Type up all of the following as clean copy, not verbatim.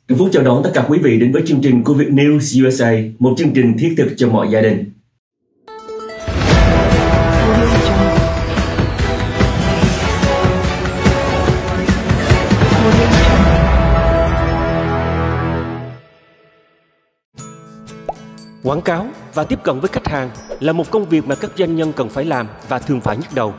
Trọng Phúc chào đón tất cả quý vị đến với chương trình của Việt News USA, một chương trình thiết thực cho mọi gia đình. Quảng cáo và tiếp cận với khách hàng là một công việc mà các doanh nhân cần phải làm và thường phải nhức đầu.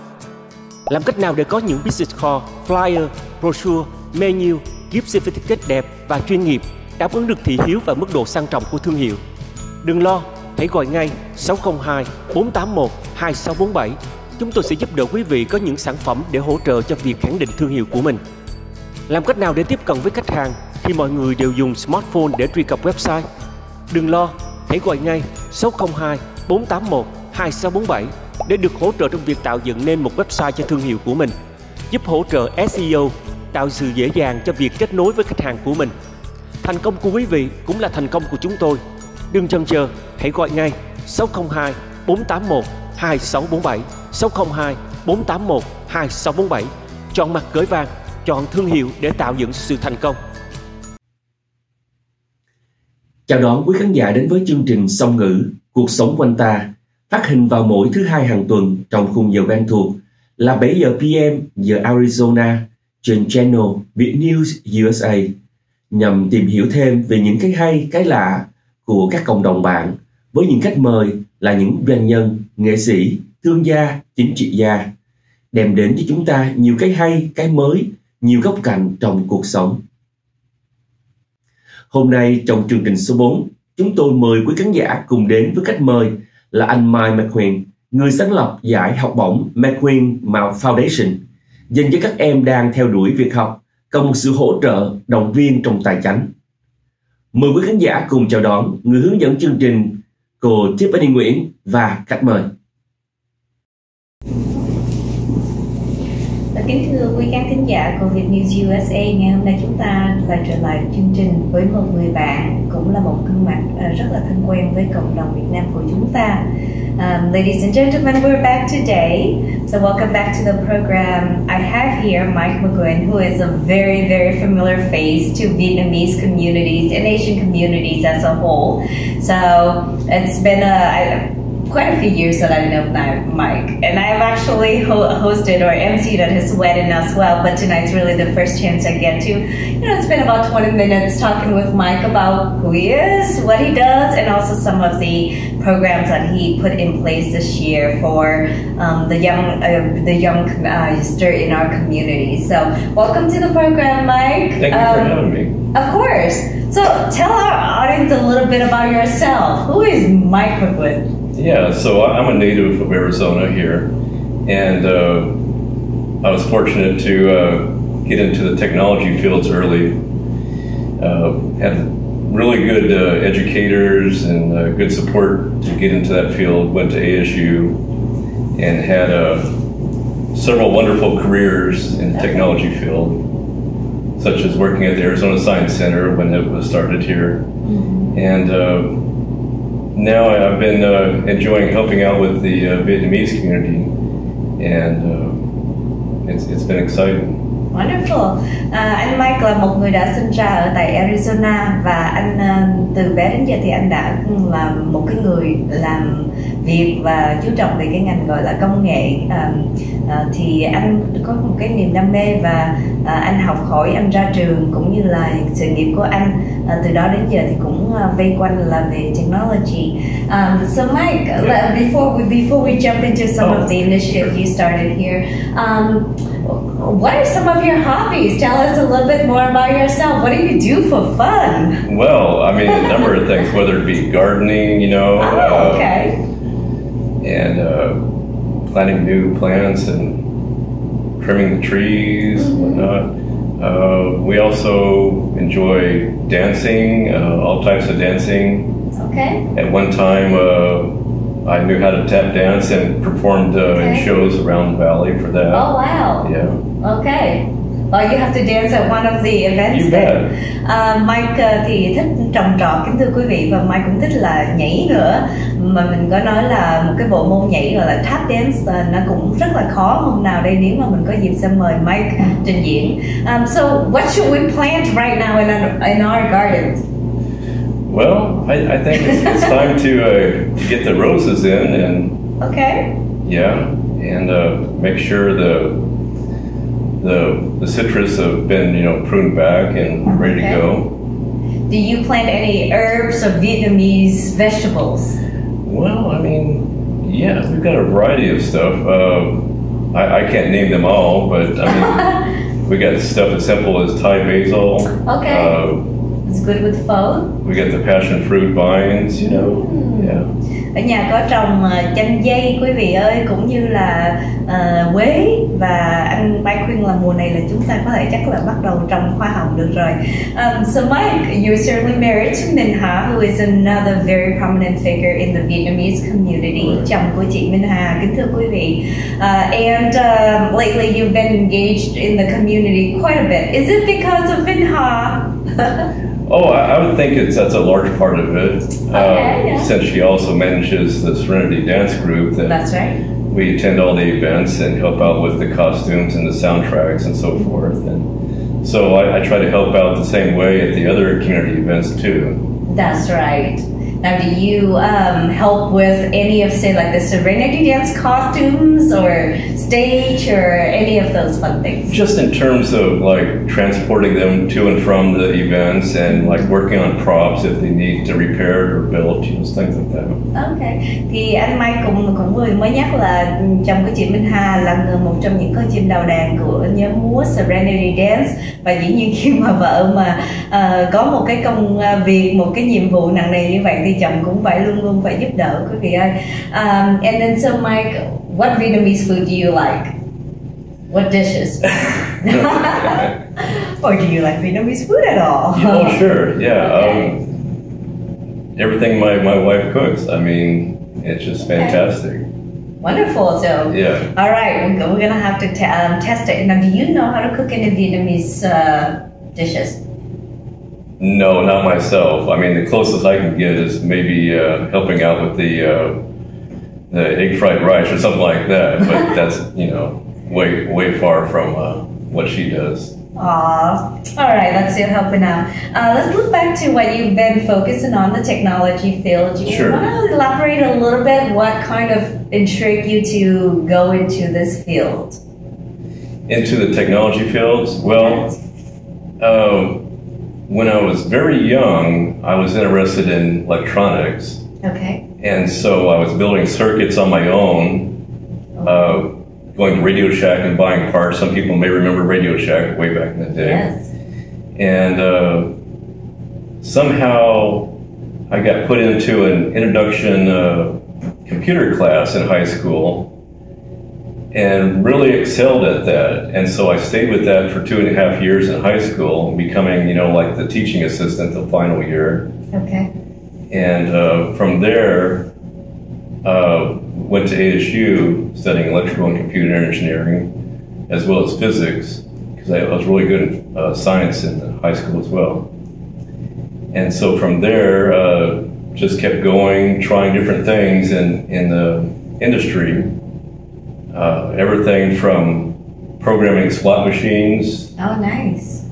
Làm cách nào để có những business card, flyer, brochure, menu, gift certificate đẹp và chuyên nghiệp, đáp ứng được thị hiếu và mức độ sang trọng của thương hiệu? Đừng lo, hãy gọi ngay 602 481 2647. Chúng tôi sẽ giúp đỡ quý vị có những sản phẩm để hỗ trợ cho việc khẳng định thương hiệu của mình. Làm cách nào để tiếp cận với khách hàng khi mọi người đều dùng smartphone để truy cập website? Đừng lo, hãy gọi ngay 602 481 2647 để được hỗ trợ trong việc tạo dựng nên một website cho thương hiệu của mình, giúp hỗ trợ SEO, tạo sự dễ dàng cho việc kết nối với khách hàng của mình. Thành công của quý vị cũng là thành công của chúng tôi. Đừng chần chờ, hãy gọi ngay 602 481 2647, 602 481 2647. Chọn mặt cởi vàng, chọn thương hiệu để tạo dựng sự thành công. Chào đón quý khán giả đến với chương trình Song Ngữ, Cuộc Sống Quanh Ta, phát hình vào mỗi thứ hai hàng tuần trong khung giờ quen thuộc là 7 giờ PM giờ Arizona trên channel Việt News USA, nhằm tìm hiểu thêm về những cái hay, cái lạ của các cộng đồng bạn với những khách mời là những doanh nhân, nghệ sĩ, thương gia, chính trị gia, đem đến cho chúng ta nhiều cái hay, cái mới, nhiều góc cạnh trong cuộc sống. Hôm nay trong chương trình số 4, chúng tôi mời quý khán giả cùng đến với khách mời là anh McEwin, người sáng lập giải học bổng McEwin Foundation, dành cho các em đang theo đuổi việc học, cần một sự hỗ trợ, động viên trong tài chánh. Mời quý khán giả cùng chào đón người hướng dẫn chương trình, cô Tiffany Nguyễn và khách mời. Kính thưa quý khán thính giả của Việt News USA, ngày hôm nay chúng ta lại trở lại chương trình với một người bạn cũng là một gương mặt rất là thân quen với cộng đồng Việt Nam của chúng ta. Ladies and gentlemen, we're back today. So welcome back to the program. I have here McEwin, who is a very, very familiar face to Vietnamese communities and Asian communities as a whole. So it's been quite a few years that I know Mike, and I've actually hosted or emceed at his wedding as well, but tonight's really the first chance I get to, spend about 20 minutes talking with Mike about who he is, what he does, and also some of the programs that he put in place this year for the young in our community. So welcome to the program, Mike. Thank you for having me. Of course. So tell our audience a little bit about yourself. Who is Mike McEwin? Yeah, so I'm a native of Arizona here, and I was fortunate to get into the technology fields early. Had really good educators and good support to get into that field. Went to ASU and had several wonderful careers in the technology field, such as working at the Arizona Science Center when it was started here. Mm-hmm. And now I've been enjoying helping out with the Vietnamese community, and it's been exciting. Wonderful. Anh Mike là một người đã sinh ra ở tại Arizona, và anh từ bé đến giờ thì anh đã là một cái người làm việc và chú trọng về cái ngành gọi là công nghệ. Thì anh có một cái niềm đam mê và anh học hỏi, anh ra trường cũng như là sự nghiệp của anh từ đó đến giờ thì cũng vây quanh là về technology. So Mike, before we jump into some of the initiatives you started here, what are some of your hobbies? Tell us a little bit more about yourself. What do you do for fun? Well, I mean, a number of things, whether it be gardening, okay. And planting new plants and trimming the trees, and whatnot. We also enjoy dancing, all types of dancing. Okay. At one time, I knew how to tap dance and performed in shows around the valley for that. Oh, wow. Yeah. Okay. Or you have to dance at one of the events. You bet. Mike thì thích trồng trọt, kính thưa quý vị, và Mike cũng thích là nhảy nữa. Mà mình có nói là một cái bộ môn nhảy gọi là tap dance, nó cũng rất là khó. Hôm nào đây nếu mà mình có dịp sẽ mời Mike trình diễn. So what should we plant right now in our gardens? Well, I think it's time to get the roses in, and Okay. yeah, and make sure the citrus have been pruned back and ready to go. Do you plant any herbs or Vietnamese vegetables? Well, I mean, yeah, we've got a variety of stuff. I can't name them all, but I mean, we got stuff as simple as Thai basil. Okay. It's good with pho. We got the passion fruit vines, yeah. Ở nhà có trồng chanh dây quý vị ơi, cũng như là quế, và anh Mike khuyên là mùa này là chúng ta có thể chắc là bắt đầu trồng hoa hồng được rồi. So Mike, you're certainly married to Minh Hà, who is another very prominent figure in the Vietnamese community. Chồng của chị Minh Hà, kính thưa quý vị. And lately you've been engaged in the community quite a bit. Is it because of Minh Hà? Oh, I would think that's a large part of it. Since she also manages the Serenity Dance Group, That's right. We attend all the events and help out with the costumes and the soundtracks and so forth. And so I try to help out the same way at the other community events too. That's right. Now, do you help with any of, say, like the Serenity Dance costumes or stage or any of those fun things? Just in terms of like transporting them to and from the events and like working on props if they need to repair or build, things like that. Okay. Thì anh Mike cũng vừa mới nhắc là chồng của chị Minh Hà là một trong những con chim đầu đàn của nhóm múa Serenity Dance, và dĩ nhiên khi mà vợ mà có một cái công việc, một cái nhiệm vụ nặng nề như vậy thì chồng cũng phải luôn luôn phải giúp đỡ quý vị ơi. And then so Mike, what Vietnamese food do you like? What dishes? Or do you like Vietnamese food at all? Oh, sure, yeah. Okay. Everything my wife cooks, I mean, it's just fantastic. Wonderful. So, yeah. All right, we're gonna have to test it. Now, do you know how to cook any Vietnamese dishes? No, not myself. I mean, the closest I can get is maybe helping out with the egg fried rice or something like that. But that's way far from what she does. All right, let's see helping out. Let's look back to what you've been focusing on, the technology field. Sure. Want to elaborate a little bit? What kind of intrigued you to go into this field? Into the technology fields? Well, when I was very young, I was interested in electronics. Okay. And so I was building circuits on my own, going to Radio Shack and buying parts. Some people may remember Radio Shack way back in the day. Yes. And somehow I got put into an introduction computer class in high school and really excelled at that. And so I stayed with that for 2.5 years in high school, becoming, like the teaching assistant the final year. Okay. And from there, went to ASU studying electrical and computer engineering, as well as physics, because I was really good at science in high school as well. And so from there, just kept going, trying different things in the industry. Everything from programming slot machines. Oh, nice.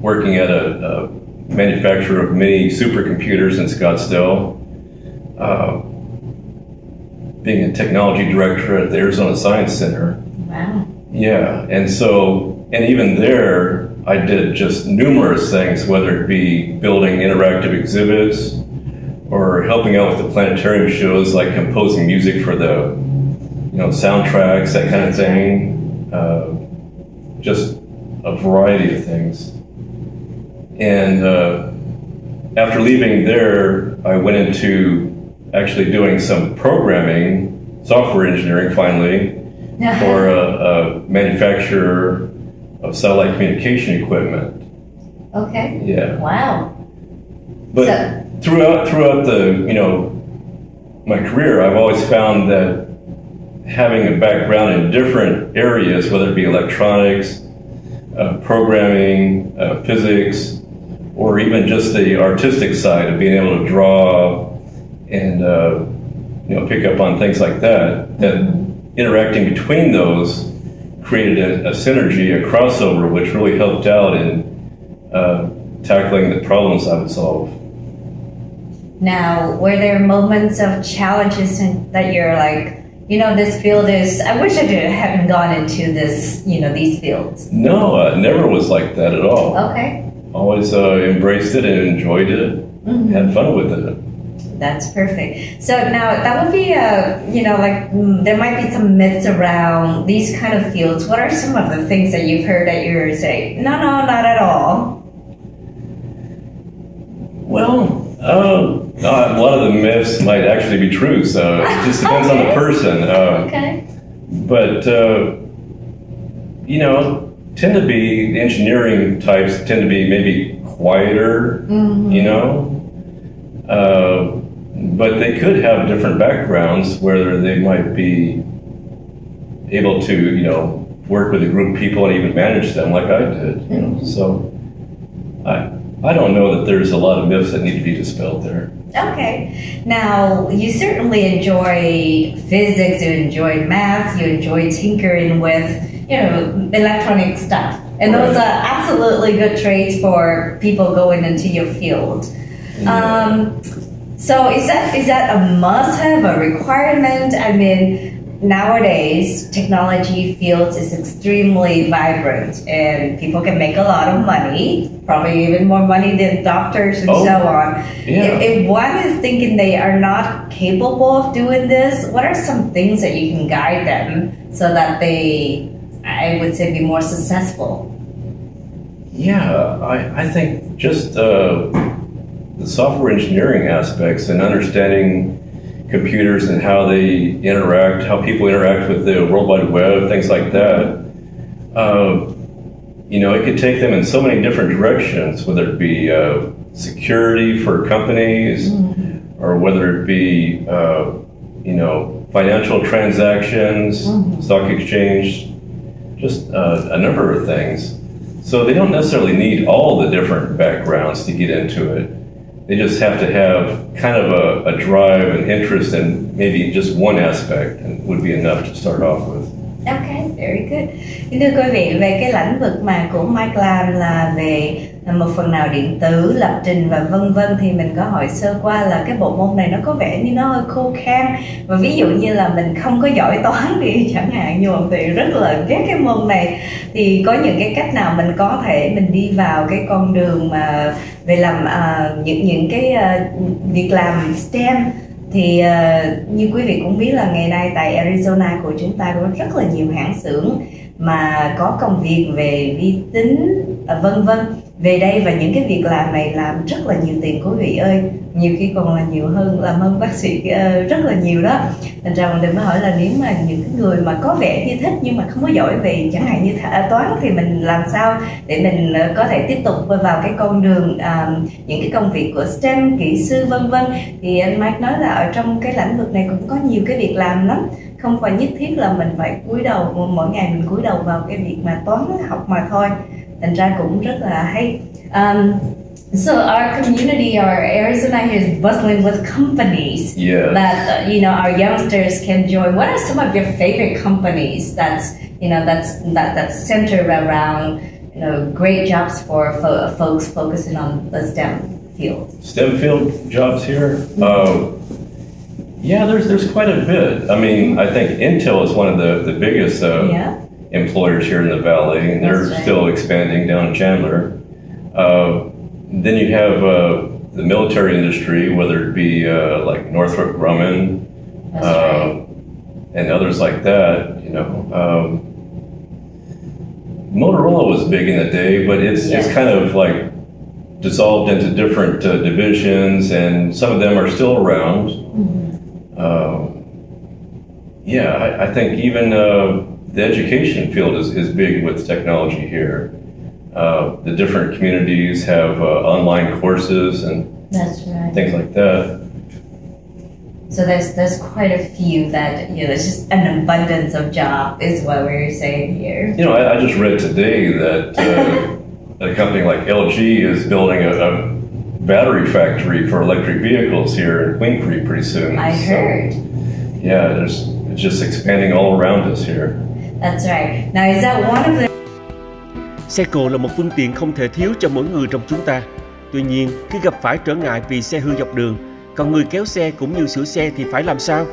Working at a manufacturer of mini supercomputers in Scottsdale. Being a technology director at the Arizona Science Center. Wow. Yeah, and even there, I did just numerous things, whether it be building interactive exhibits or helping out with the planetarium shows, like composing music for the soundtracks, that kind of thing. Just a variety of things. And after leaving there, I went into actually doing some programming, software engineering finally, for a manufacturer of satellite communication equipment. Okay. Yeah. Wow. But throughout the my career, I've always found that having a background in different areas, whether it be electronics, programming, physics, or even just the artistic side of being able to draw and pick up on things like that, that interacting between those created a synergy, a crossover, which really helped out in tackling the problems I would solve. Now, were there moments of challenges that you're like, this field is, I wish I hadn't gone into this, these fields? No, never was like that at all. Okay. Always embraced it and enjoyed it, had fun with it. That's perfect. So now that would be, there might be some myths around these kind of fields. What are some of the things that you've heard that you're saying, no, not at all? Well, a lot of the myths might actually be true, so it just depends on the person. Okay. But, tend to be, the engineering types tend to be maybe quieter, but they could have different backgrounds where they might be able to, work with a group of people and even manage them like I did. So I don't know that there's a lot of myths that need to be dispelled there. Okay. Now, you certainly enjoy physics, you enjoy math, you enjoy tinkering with, electronic stuff. And those are absolutely good traits for people going into your field. Yeah. So is that a must-have, a requirement? I mean, nowadays, technology fields is extremely vibrant and people can make a lot of money, probably even more money than doctors and so on. Yeah. If one is thinking they are not capable of doing this, what are some things that you can guide them so that they, I would say, be more successful? Yeah, I think just the software engineering aspects and understanding computers and how they interact, how people interact with the World Wide Web, things like that. It could take them in so many different directions, whether it be security for companies, or whether it be, financial transactions, stock exchange, just a number of things. So they don't necessarily need all the different backgrounds to get into it. They just have to have kind of a drive and interest in maybe just one aspect, and would be enough to start off with. Okay, very good. Thưa quý vị, về cái lĩnh vực mà của Mike làm là về một phần nào điện tử, lập trình và vân vân, thì mình có hỏi sơ qua là cái bộ môn này nó có vẻ như nó hơi khô khan, và ví dụ như là mình không có giỏi toán đi chẳng hạn, như Mộng Tuyền rất là ghét cái môn này, thì có những cái cách nào mình có thể mình đi vào cái con đường mà về làm những cái việc làm STEM. Thì như quý vị cũng biết là ngày nay tại Arizona của chúng ta có rất là nhiều hãng xưởng mà có công việc về vi tính vân vân về đây, và những cái việc làm này làm rất là nhiều tiền quý vị ơi, nhiều khi còn là nhiều hơn, làm hơn bác sĩ rất là nhiều đó. Thành ra mình mới hỏi là nếu mà những cái người mà có vẻ như thích nhưng mà không có giỏi về chẳng hạn như toán thì mình làm sao để mình có thể tiếp tục vào cái con đường những cái công việc của STEM, kỹ sư vân vân. Thì anh Mike nói là ở trong cái lĩnh vực này cũng có nhiều cái việc làm lắm, không phải nhất thiết là mình phải cúi đầu mỗi ngày mình cúi đầu vào cái việc mà toán học mà thôi. Thành ra cũng rất là hay. So our community, our Arizona here is bustling with companies that our youngsters can join. What are some of your favorite companies that's centered around great jobs for folks focusing on the STEM field? STEM field jobs here. There's quite a bit. I mean, I think Intel is one of the biggest employers here in the Valley, and they're still expanding down in Chandler. Then you have the military industry, whether it be like Northrop Grumman and others like that. Motorola was big in the day, but it's kind of like dissolved into different divisions, and some of them are still around. I think even the education field is big with technology here. The different communities have online courses and things like that. So there's quite a few that, there's just an abundance of job is what we're saying here. I just read today that a company like LG is building a battery factory for electric vehicles here in Queen Creek pretty soon. I heard. Yeah, it's just expanding all around us here. That's right. Now, is that one of the... Xe cộ là một phương tiện không thể thiếu cho mỗi người trong chúng ta. Tuy nhiên, khi gặp phải trở ngại vì xe hư dọc đường, còn người kéo xe cũng như sửa xe thì phải làm sao?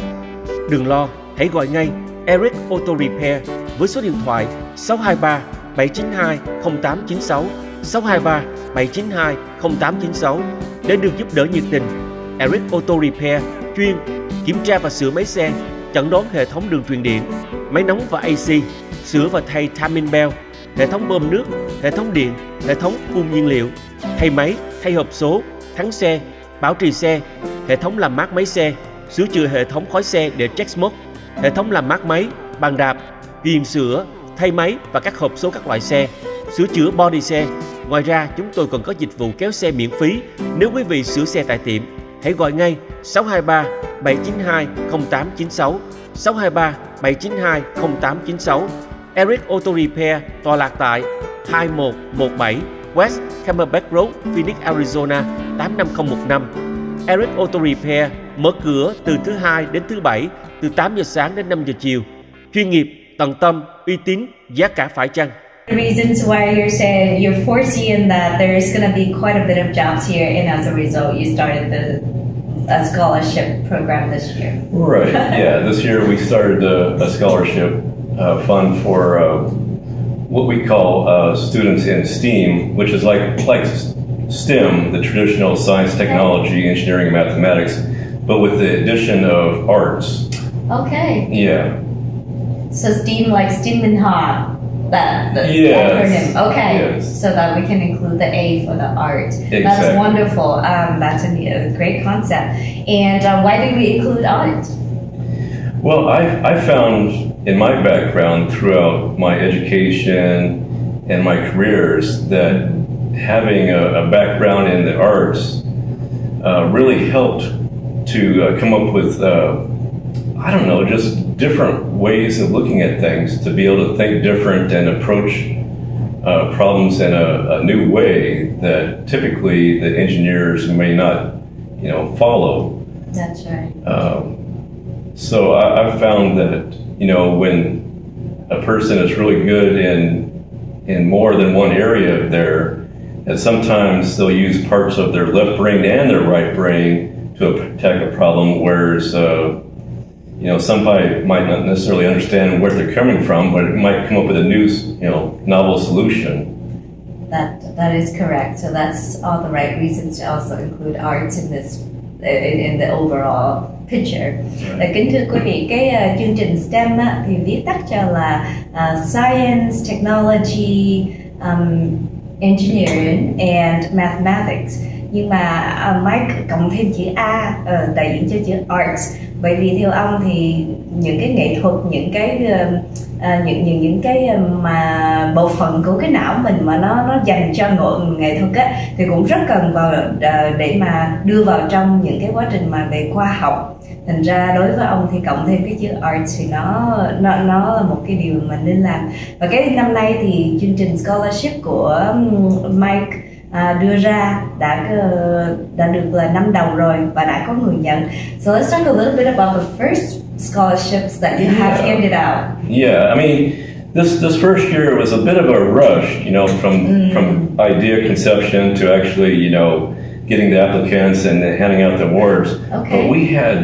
Đừng lo, hãy gọi ngay Eric Auto Repair với số điện thoại 623 792 0896 623 792 0896 để được giúp đỡ nhiệt tình. Eric Auto Repair chuyên kiểm tra và sửa máy xe, chẩn đoán hệ thống đường truyền điện, máy nóng và AC, sửa và thay timing belt, hệ thống bơm nước, hệ thống điện, hệ thống phun nhiên liệu, thay máy, thay hộp số, thắng xe, bảo trì xe, hệ thống làm mát máy xe, sửa chữa hệ thống khói xe để check smoke, hệ thống làm mát máy, bàn đạp, ghiền sửa, thay máy và các hộp số các loại xe, sửa chữa body xe. Ngoài ra, chúng tôi còn có dịch vụ kéo xe miễn phí nếu quý vị sửa xe tại tiệm. Hãy gọi ngay 623 792 0896 623 792 0896. Eric Auto Repair tọa lạc tại 2117 West Camelback Road, Phoenix, Arizona 85015. Eric Auto Repair mở cửa từ thứ Hai đến thứ Bảy từ 8 giờ sáng đến 5 giờ chiều. Chuyên nghiệp, tận tâm, uy tín, giá cả phải chăng. The reasons why you're saying you're foreseeing that there's going to be quite a bit of jobs here, and as a result, you started a scholarship program this year. Right. Yeah. This year we started a scholarship fund for what we call students in STEAM, which is like STEM, the traditional science, technology, engineering, and mathematics, but with the addition of arts. Okay. Yeah. So STEAM, like STEAM and hot. That acronym. Okay. Yes. So that we can include the A for the art. Exactly. That's wonderful. That's a great concept. And why did we include art? Well, I found in my background throughout my education and my careers that having a background in the arts really helped to come up with just different ways of looking at things, to be able to think different and approach problems in a new way that typically the engineers may not, follow. That's right. So I've found that, when a person is really good in more than one area there, that sometimes they'll use parts of their left brain and their right brain to attack a problem, whereas somebody might not necessarily understand where they're coming from, but it might come up with a new, novel solution. That is correct. So that's all the right reasons to also include arts in this, in the overall picture. Kính thưa quý vị, cái chương trình STEM thì viết tắt cho là Science, Technology, Engineering and Mathematics. Nhưng mà Mike cộng thêm chữ A đại diện cho chữ Arts, bởi vì theo ông thì những cái nghệ thuật, những cái mà bộ phận của cái não mình mà nó dành cho nghệ thuật á, thì cũng rất cần vào để mà đưa vào trong những cái quá trình mà về khoa học. Thành ra đối với ông thì cộng thêm cái chữ Arts thì nó là một cái điều mà nên làm. Và cái năm nay thì chương trình scholarship của Mike đưa ra đã được là 5 đồng rồi và đã có người nhận. So let's talk a little bit about the first scholarships that you have handed out. Yeah, I mean, this first year was a bit of a rush, from idea conception to actually, getting the applicants and handing out the awards. Okay. But we had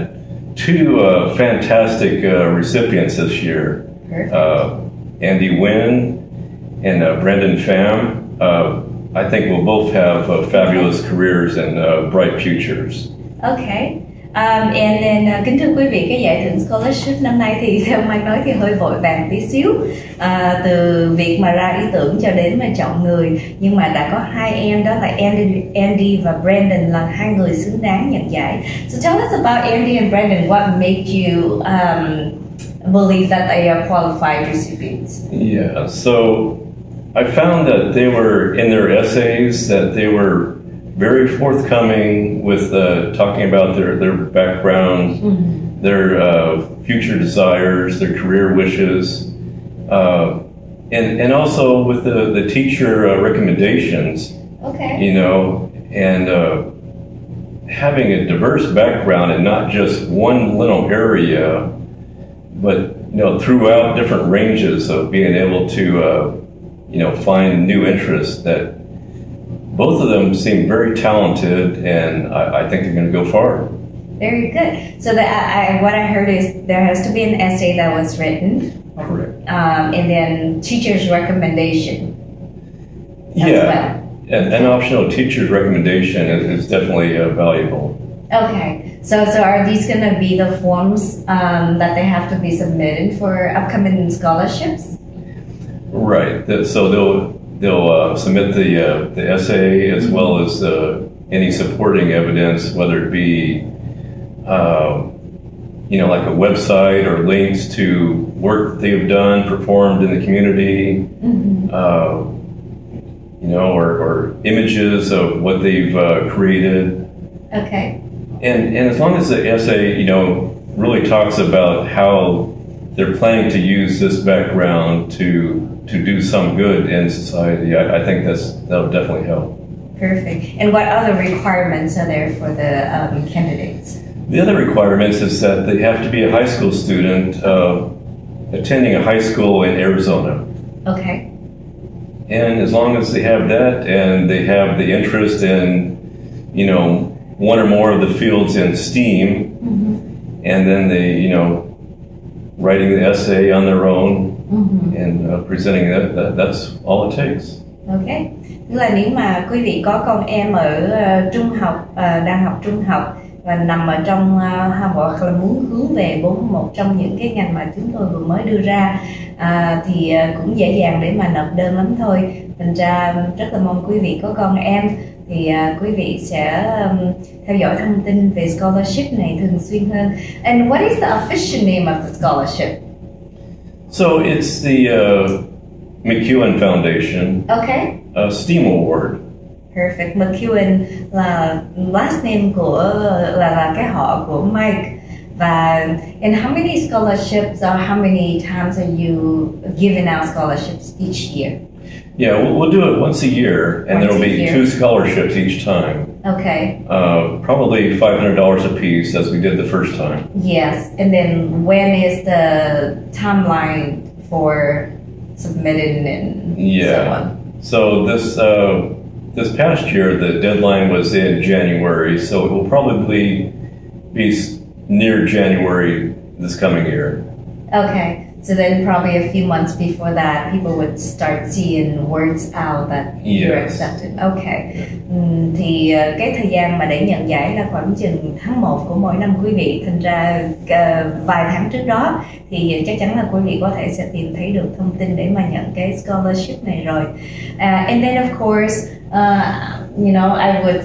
two fantastic recipients this year. Andy Wynn and Brendan Pham. I think we'll both have fabulous careers and bright futures. Okay. And then kính thưa quý vị, cái giải thưởng scholarship năm nay thì theo Mai nói thì hơi vội vàng tí xíu, từ việc mà ra ý tưởng cho đến mà chọn người, nhưng mà đã có hai em, đó là Andy và Brandon, là hai người xứng đáng nhận giải. So tell us about Andy and Brandon. What made you believe that they are qualified recipients? Yeah. So I found that they were, in their essays, that they were very forthcoming with talking about their background, their future desires, their career wishes, and also with the teacher recommendations. Okay. You know, and having a diverse background and not just one little area, but you know, throughout different ranges of being able to you know, find new interests. That both of them seem very talented, and I think they're going to go far. Very good. So what I heard is there has to be an essay that was written. Correct. And then teacher's recommendation. Yeah. An optional teacher's recommendation is definitely valuable. Okay, so are these going to be the forms that they have to be submitted for upcoming scholarships? Right. So they'll submit the essay as well as any supporting evidence, whether it be you know, like a website or links to work that they've done, performed in the community. You know, or images of what they've created. Okay. And as long as the essay, you know, really talks about how they're planning to use this background to do some good in society, I think that'll definitely help. Perfect. And what other requirements are there for the candidates? The other requirements is that they have to be a high school student attending a high school in Arizona. Okay. And as long as they have that and they have the interest in, you know, one or more of the fields in STEAM, and then they, you know, writing the essay on their own and presenting that's all it takes. Okay. Tức là nếu mà quý vị có con em ở trung học, đang học trung học và nằm ở trong hoặc là muốn hướng về một trong những cái ngành mà chúng tôi vừa mới đưa ra, thì cũng dễ dàng để mà nộp đơn lắm thôi. Thành ra rất là mong quý vị có con em thì quý vị sẽ theo dõi thông tin về scholarship này thường xuyên hơn. And what is the official name of the scholarship? So it's the McEwin Foundation. Okay. STEAM Award. Perfect. McEwin là last name của là cái họ của Mike. Và and how many scholarships or how many times are you giving out scholarships each year? Yeah, we'll do it once a year, and there will be 2 scholarships each time. Okay. Probably $500 a piece, as we did the first time. Yes, and then when is the timeline for submitting and so on? So this past year, the deadline was in January, so it will probably be near January this coming year. Okay. So then probably a few months before that, people would start seeing words out that you're accepted. Okay. Thì cái thời gian mà để nhận giải là khoảng chừng tháng 1 của mỗi năm quý vị. Thành ra vài tháng trước đó thì chắc chắn là quý vị có thể sẽ tìm thấy được thông tin để mà nhận cái scholarship này rồi. And then of course, you know, I would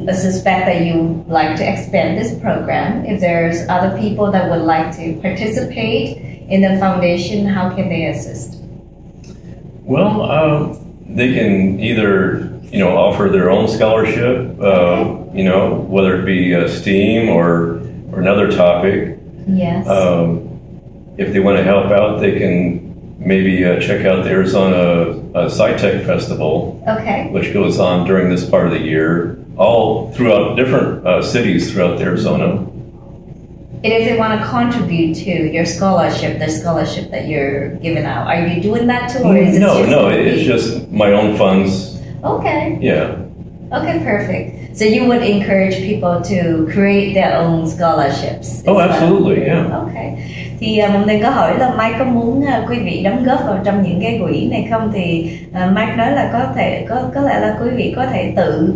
suspect that you like to expand this program. If there's other people that would like to participate in the foundation, how can they assist? Well, they can either, you know, offer their own scholarship, you know, whether it be STEAM or another topic. Yes. If they want to help out, they can maybe check out the Arizona SciTech Festival, which goes on during this part of the year, all throughout different cities throughout Arizona. And if they want to contribute to your scholarship, the scholarship that you're giving out, are you doing that too, or is it it's just my own funds. Okay. Yeah. Okay, perfect. So you would encourage people to create their own scholarships. Oh, absolutely, yeah. Okay. Thì Mộng Tuyền có hỏi là Mike có muốn quý vị đóng góp vào trong những cái quỹ này không, thì Mike nói là có lẽ là quý vị có thể tự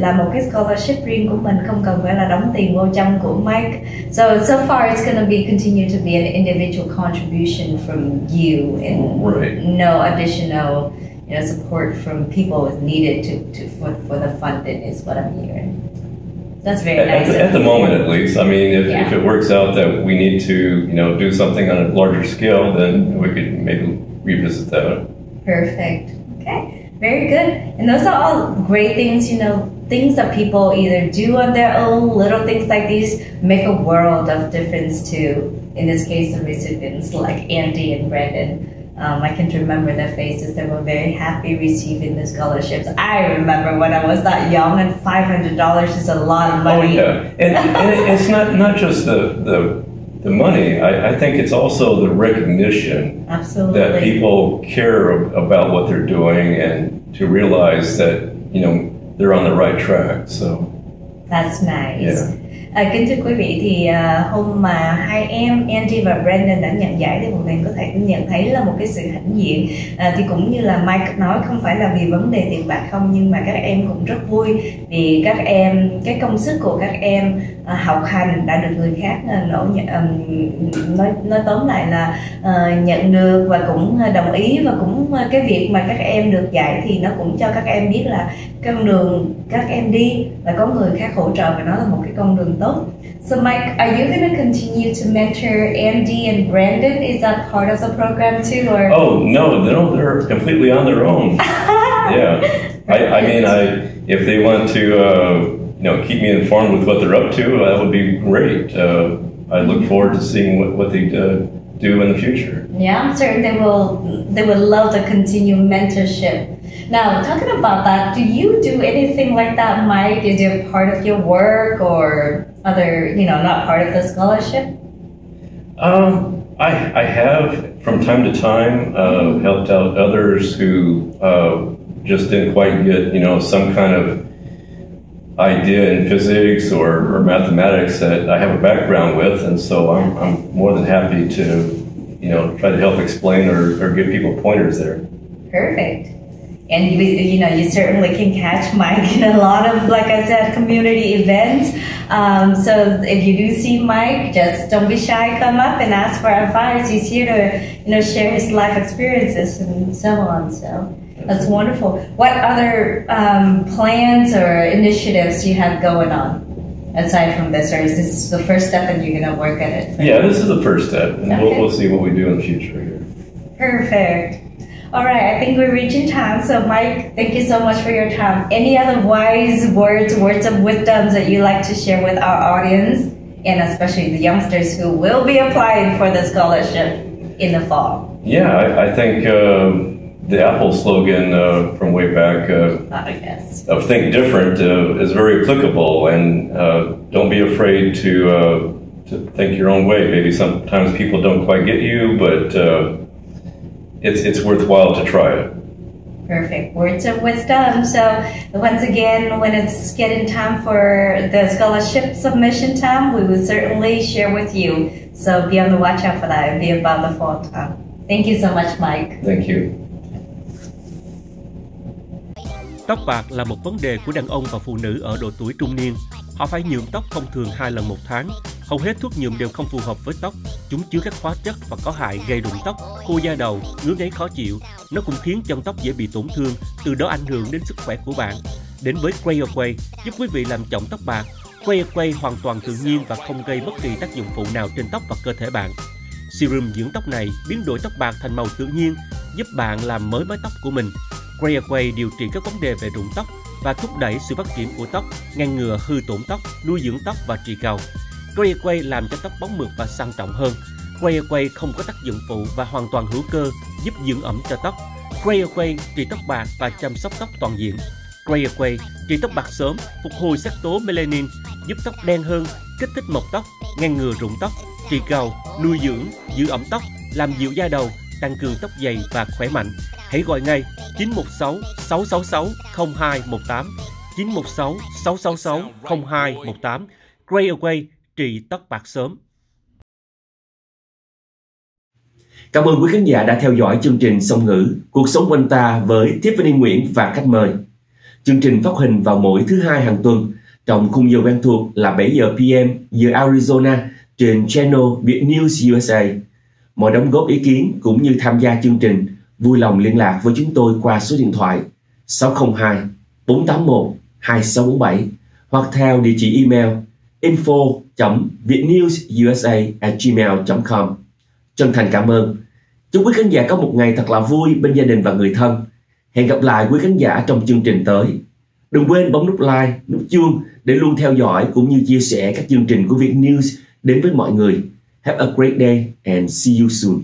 làm một cái scholarship riêng của mình, không cần phải là đóng tiền vô trong của Mike. So far it's going to be continue to be an individual contribution from you and no additional, you know, support from people is needed for the funding is what I'm hearing. That's very nice. At the moment, at least. I mean, if it works out that we need to, you know, do something on a larger scale, then we could maybe revisit that. Perfect. Okay. Very good. And those are all great things, you know, things that people either do on their own, little things like these make a world of difference too. In this case, the recipients like Andy and Brandon. I can remember their faces. They were very happy receiving the scholarships. I remember when I was that young, and $500 is a lot of money. Oh yeah, and it's not just the money. I think it's also the recognition. Absolutely. That people care about what they're doing, and to realize that, you know, they're on the right track. So that's nice. Yeah. Kính thưa quý vị, thì hôm mà hai em Andy và Brandon đã nhận giải thì mọi người có thể nhận thấy là một cái sự hãnh diện. Thì cũng như là Mike nói, không phải là vì vấn đề tiền bạc không, nhưng mà các em cũng rất vui vì các em, cái công sức của các em học hành đã được người khác nói tóm lại là nhận được và cũng đồng ý, và cũng cái việc mà các em được giải thì nó cũng cho các em biết là con đường các em đi và có người khác hỗ trợ, và nó là một cái con đường tốt. So Mike, are you going to continue to mentor Andy and Brandon? Is that part of the program too, or? Oh no, they're completely on their own. Yeah, I mean, if they want to, you know, keep me informed with what they're up to, that would be great. I look forward to seeing what they do in the future. Yeah, I'm certain they will love the continued mentorship. Now, talking about that, do you do anything like that, Mike? Is it part of your work or other, you know, not part of the scholarship? I have from time to time helped out others who just didn't quite get, you know, some kind of idea in physics or mathematics that I have a background with, and so I'm more than happy to, you know, try to help explain or give people pointers there. Perfect. And you know, you certainly can catch Mike in a lot of, like I said, community events. So if you do see Mike, just don't be shy. Come up and ask for advice. He's here to, you know, share his life experiences and so on. So that's wonderful. What other plans or initiatives do you have going on aside from this, or is this the first step and you're going to work at it? Yeah, this is the first step, and okay. we'll see what we do in the future here. Perfect. All right, I think we're reaching time. So Mike, thank you so much for your time. Any other wise words of wisdom that you like to share with our audience, and especially the youngsters who will be applying for the scholarship in the fall? Yeah, I think the Apple slogan from way back yes. of Think Different is very applicable, and don't be afraid to think your own way. Maybe sometimes people don't quite get you, but it's worthwhile to try it. Perfect. Words of wisdom. So once again, when it's getting time for the scholarship submission time, we will certainly share with you. So be on the watch out for that. It'll be about the fall time. Thank you so much, Mike. Thank you. Tóc bạc là một vấn đề của đàn ông và phụ nữ ở độ tuổi trung niên. Họ phải nhuộm tóc thông thường 2 lần một tháng. Hầu hết thuốc nhuộm đều không phù hợp với tóc. Chúng chứa các hóa chất và có hại gây rụng tóc, khô da đầu, ngứa ngáy khó chịu. Nó cũng khiến chân tóc dễ bị tổn thương, từ đó ảnh hưởng đến sức khỏe của bạn. Đến với Quay giúp quý vị làm chọng tóc bạc. Quay hoàn toàn tự nhiên và không gây bất kỳ tác dụng phụ nào trên tóc và cơ thể bạn. Serum dưỡng tóc này biến đổi tóc bạc thành màu tự nhiên, giúp bạn làm mới mái tóc của mình. Quay điều trị các vấn đề về rụng tóc và thúc đẩy sự phát triển của tóc, ngăn ngừa hư tổn tóc, nuôi dưỡng tóc và trị cào. Quay làm cho tóc bóng mượt và sang trọng hơn. Quay không có tác dụng phụ và hoàn toàn hữu cơ, giúp dưỡng ẩm cho tóc. Quay trị tóc bạc và chăm sóc tóc toàn diện. Quay trị tóc bạc sớm, phục hồi sắc tố melanin, giúp tóc đen hơn, kích thích mọc tóc, ngăn ngừa rụng tóc, trị cào, nuôi dưỡng, giữ ẩm tóc, làm dịu da đầu, tăng cường tóc dày và khỏe mạnh. Hãy gọi ngay 916 666 0218, 916 666 0218. Quay trị tóc bạc sớm. Cảm ơn quý khán giả đã theo dõi chương trình Song Ngữ, Cuộc Sống Quanh Ta với Tiffany Nguyễn và khách mời. Chương trình phát hình vào mỗi thứ Hai hàng tuần trong khung giờ quen thuộc là 7 giờ PM giờ Arizona trên channel Việt News USA. Mọi đóng góp ý kiến cũng như tham gia chương trình, vui lòng liên lạc với chúng tôi qua số điện thoại 602 481 2647 hoặc theo địa chỉ email info.vietnewsusa@gmail.com. Chân thành cảm ơn. Chúc quý khán giả có một ngày thật là vui bên gia đình và người thân. Hẹn gặp lại quý khán giả trong chương trình tới. Đừng quên bấm nút like, nút chuông để luôn theo dõi cũng như chia sẻ các chương trình của Việt News đến với mọi người. Have a great day and see you soon.